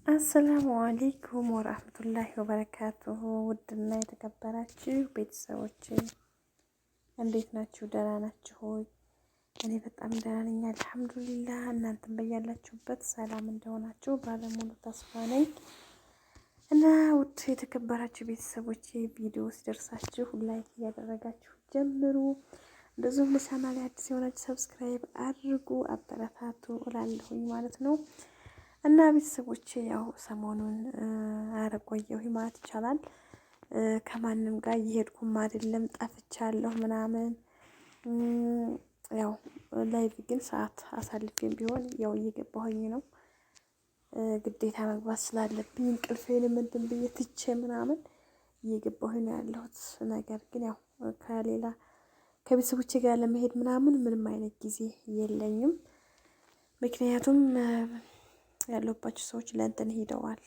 አሰላሙ አለይኩም ወራህመቱላሂ ወበረካቱሁ። ውድና የተከበራችሁ ቤተሰቦች እንዴት ናችሁ? ደህና ናችሁ ሆይ? እኔ በጣም ደህና ነኝ አልሐምዱሊላህ። እናንተም በያላችሁበት ሰላም እንደሆናችሁ ባለሙሉ ተስፋ ነኝ እና ውድ የተከበራችሁ ቤተሰቦች ቪዲዮ ሲደርሳችሁ ላይክ እያደረጋችሁ ጀምሩ። እንደዚሁም ለቻናሌ አዲስ የሆናችሁ ሰብስክራይብ አድርጉ፣ አበረታቱ እላለሁኝ ማለት ነው። እና ቤተሰቦቼ ያው ሰሞኑን አረቆየሁ ማለት ይቻላል። ከማንም ጋር እየሄድኩም አይደለም፣ ጠፍቻለሁ ምናምን። ያው ላይቭ ግን ሰዓት አሳልፌም ቢሆን ያው እየገባሁኝ ነው። ግዴታ መግባት ስላለብኝ እንቅልፌንም እንትን ብዬ ትቼ ምናምን እየገባሁኝ ነው ያለሁት። ነገር ግን ያው ከቤተሰቦቼ ጋር ለመሄድ ምናምን ምንም አይነት ጊዜ የለኝም። ምክንያቱም ያለባቸው ሰዎች ለእንትን ሄደዋል።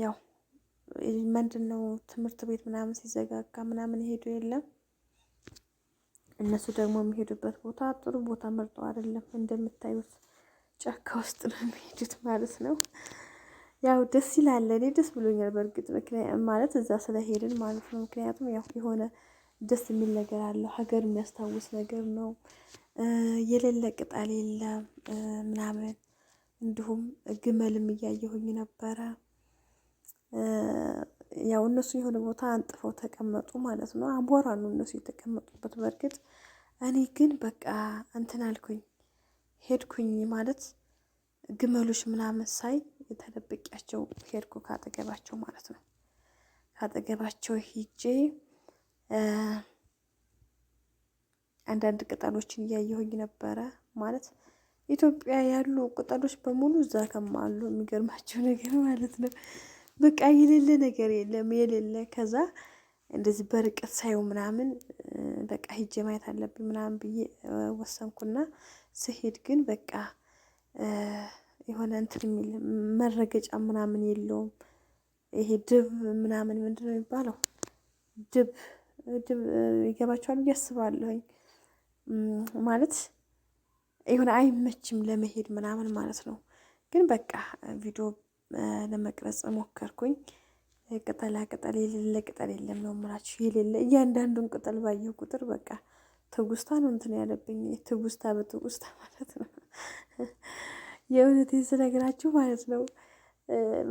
ያው ምንድነው ትምህርት ቤት ምናምን ሲዘጋጋ ምናምን ሄዱ የለም። እነሱ ደግሞ የሚሄዱበት ቦታ ጥሩ ቦታ መርጠው አይደለም፣ እንደምታዩት ጫካ ውስጥ ነው የሚሄዱት ማለት ነው። ያው ደስ ይላል፣ እኔ ደስ ብሎኛል በእርግጥ ማለት እዛ ስለሄድን ማለት ነው። ምክንያቱም ያው የሆነ ደስ የሚል ነገር አለው፣ ሀገር የሚያስታውስ ነገር ነው። የሌለ ቅጠል የለም ምናምን። እንዲሁም ግመልም እያየሁኝ ነበረ። ያው እነሱ የሆነ ቦታ አንጥፈው ተቀመጡ ማለት ነው። አቧራ ነው እነሱ የተቀመጡበት። በእርግጥ እኔ ግን በቃ እንትን አልኩኝ፣ ሄድኩኝ ማለት ግመሎች ምናምን ሳይ ተደብቂያቸው ሄድኩ ካጠገባቸው ማለት ነው። ካጠገባቸው ሂጄ አንዳንድ ቅጠሎችን እያየሁኝ ነበረ ማለት ኢትዮጵያ ያሉ ቅጠሎች በሙሉ እዛ ከማሉ የሚገርማቸው ነገር ማለት ነው። በቃ የሌለ ነገር የለም የሌለ። ከዛ እንደዚህ በርቀት ሳየው ምናምን በቃ ሂጄ ማየት አለብኝ ምናምን ብዬ ወሰንኩና ስሄድ ግን በቃ የሆነ እንትን የሚል መረገጫ ምናምን የለውም። ይሄ ድብ ምናምን ምንድነው የሚባለው? ድብ ይገባቸዋል ብዬ አስባለሁኝ። ማለት የሆነ አይመችም ለመሄድ ምናምን ማለት ነው። ግን በቃ ቪዲዮ ለመቅረጽ ሞከርኩኝ። ቅጠላ ቅጠል የሌለ ቅጠል የለም ነው የምላችሁ፣ የሌለ እያንዳንዱን ቅጠል ባየሁ ቁጥር በቃ ትውስታ ነው እንትን ያለብኝ፣ ትውስታ በትውስታ ማለት ነው። የእውነቴን ስነግራችሁ ማለት ነው።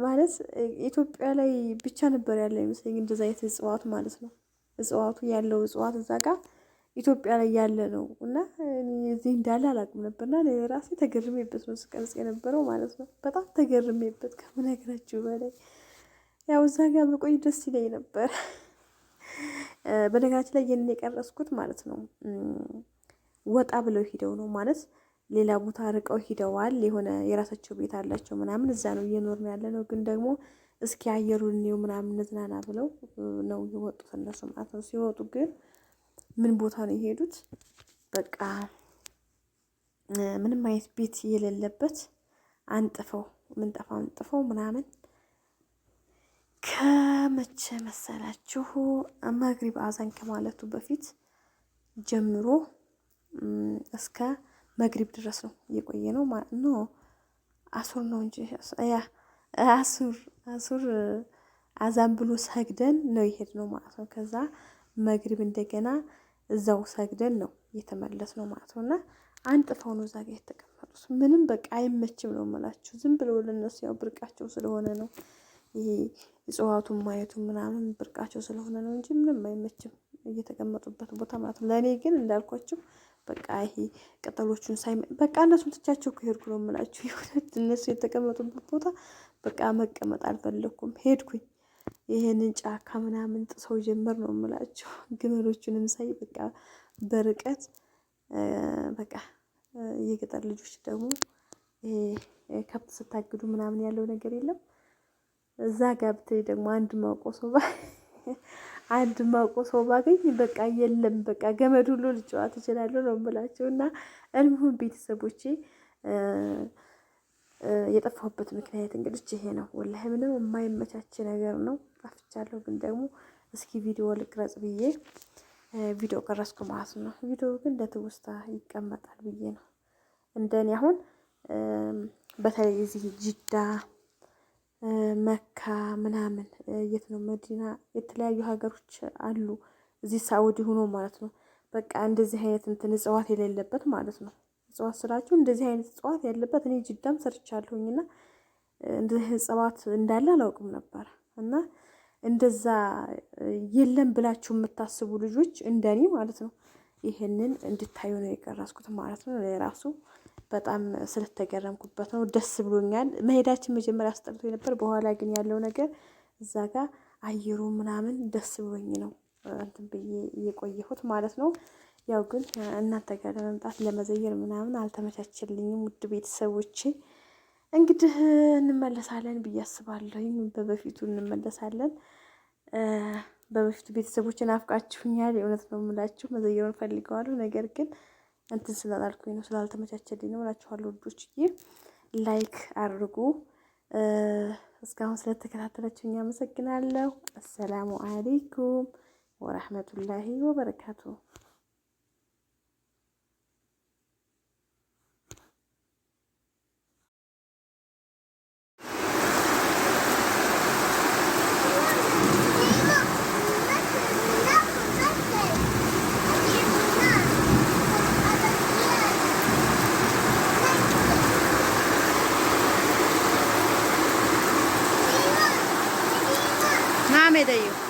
ማለት ኢትዮጵያ ላይ ብቻ ነበር ያለ ይመስለኝ እንደዛ አይነት እጽዋት ማለት ነው። እጽዋቱ ያለው እጽዋት እዛ ጋር ኢትዮጵያ ላይ ያለ ነው እና እዚህ እንዳለ አላውቅም ነበርና ለራሴ ተገርሜበት ነው ስቀርጽ የነበረው ማለት ነው። በጣም ተገርሜበት ከምነግራችሁ በላይ ያው እዛ ጋር በቆይ ደስ ይለኝ ነበር። በነገራችን ላይ ይሄንን የቀረጽኩት ማለት ነው ወጣ ብለው ሂደው ነው ማለት ሌላ ቦታ ርቀው ሂደዋል። የሆነ የራሳቸው ቤት አላቸው ምናምን፣ እዛ ነው እየኖርን ያለ ነው። ግን ደግሞ እስኪ አየሩን ነው ምናምን እንዝናና ብለው ነው የወጡት እነሱ ማለት ነው። ሲወጡ ግን ምን ቦታ ነው የሄዱት? በቃ ምንም አይነት ቤት የሌለበት አንጥፈው ምንጠፋ አንጥፈው ምናምን ከመቼ መሰላችሁ? መግሪብ አዛን ከማለቱ በፊት ጀምሮ እስከ መግሪብ ድረስ ነው የቆየ ነው ማለት ነው። አሱር ነው እንጂ ያ አሱር አዛን ብሎ ሰግደን ነው የሄድ ነው ማለት ነው። ከዛ መግሪብ እንደገና እዛው ሰግደን ነው የተመለስ ነው ማለት ነው። እና አንጥፈው ነው እዛ ጋር የተቀመጡት። ምንም በቃ አይመችም ነው የምላችሁ። ዝም ብለው ለነሱ ያው ብርቃቸው ስለሆነ ነው ይሄ እጽዋቱን ማየቱ ምናምን ብርቃቸው ስለሆነ ነው እንጂ ምንም አይመችም እየተቀመጡበት ቦታ ማለት ነው። ለእኔ ግን እንዳልኳችሁ በቃ ይሄ ቅጠሎቹን ሳይ በቃ እነሱን ትቻቸው ከሄድኩ ነው የምላችሁ። የሆነ እነሱ የተቀመጡበት ቦታ በቃ መቀመጥ አልፈለኩም፣ ሄድኩኝ። ይሄንን ጫካ ምናምን ጥሰው ጀመር ነው የምላችሁ። ግመሎቹንም ሳይ በቃ በርቀት በቃ የገጠር ልጆች ደግሞ ከብት ስታግዱ ምናምን ያለው ነገር የለም። እዛ ጋር ብትሄድ ደግሞ አንድ ማውቀው ሰው ባገኝ በቃ የለም በቃ ገመድ ሁሉ ልጨዋት እችላለሁ ነው የምላቸው። እና እንሁን ቤተሰቦቼ የጠፋሁበት ምክንያት እንግዲህ ይሄ ነው። ወላሂ ምንም የማይመቻች ነገር ነው። ጠፍቻለሁ። ግን ደግሞ እስኪ ቪዲዮ ልቅረጽ ብዬ ቪዲዮ ቀረጽኩ ማለት ነው። ቪዲዮ ግን ለትውስታ ይቀመጣል ብዬ ነው። እንደኔ አሁን በተለይ እዚህ ጅዳ መካ ምናምን የት ነው መዲና፣ የተለያዩ ሀገሮች አሉ እዚህ ሳኡዲ ሆኖ ማለት ነው። በቃ እንደዚህ አይነት እንትን እጽዋት የሌለበት ማለት ነው። እጽዋት ስላችሁ እንደዚህ አይነት እጽዋት ያለበት እኔ ጅዳም ሰርቻለሁኝና እንደዚህ እጽዋት እንዳለ አላውቅም ነበር። እና እንደዛ የለም ብላችሁ የምታስቡ ልጆች እንደኔ ማለት ነው ይሄንን እንድታዩ ነው የቀረስኩት ማለት ነው። ራሱ በጣም ስለተገረምኩበት ነው፣ ደስ ብሎኛል። መሄዳችን መጀመሪያ አስጠልቶ ነበር፣ በኋላ ግን ያለው ነገር እዛ ጋር አየሩ ምናምን ደስ ብሎኝ ነው እንትን ብዬ እየቆየሁት ማለት ነው። ያው ግን እናንተ ጋር ለመምጣት ለመዘየር ምናምን አልተመቻቸልኝም። ውድ ቤተሰቦቼ እንግዲህ እንመለሳለን ብዬ አስባለሁኝ። በበፊቱ እንመለሳለን። በበፊቱ ቤተሰቦችን አፍቃችሁኛል። የእውነት ነው የምላችሁ። መዘየሩን ፈልገዋለሁ፣ ነገር ግን እንትን ስላላልኩኝ ነው ስላልተመቻቸልኝ ነው እላችኋለሁ። ውዶችዬ ላይክ አድርጉ። እስካሁን ስለተከታተላችሁኝ አመሰግናለሁ። አሰላሙ አለይኩም ወራህመቱላሂ ወበረካቱ። नाम है दयो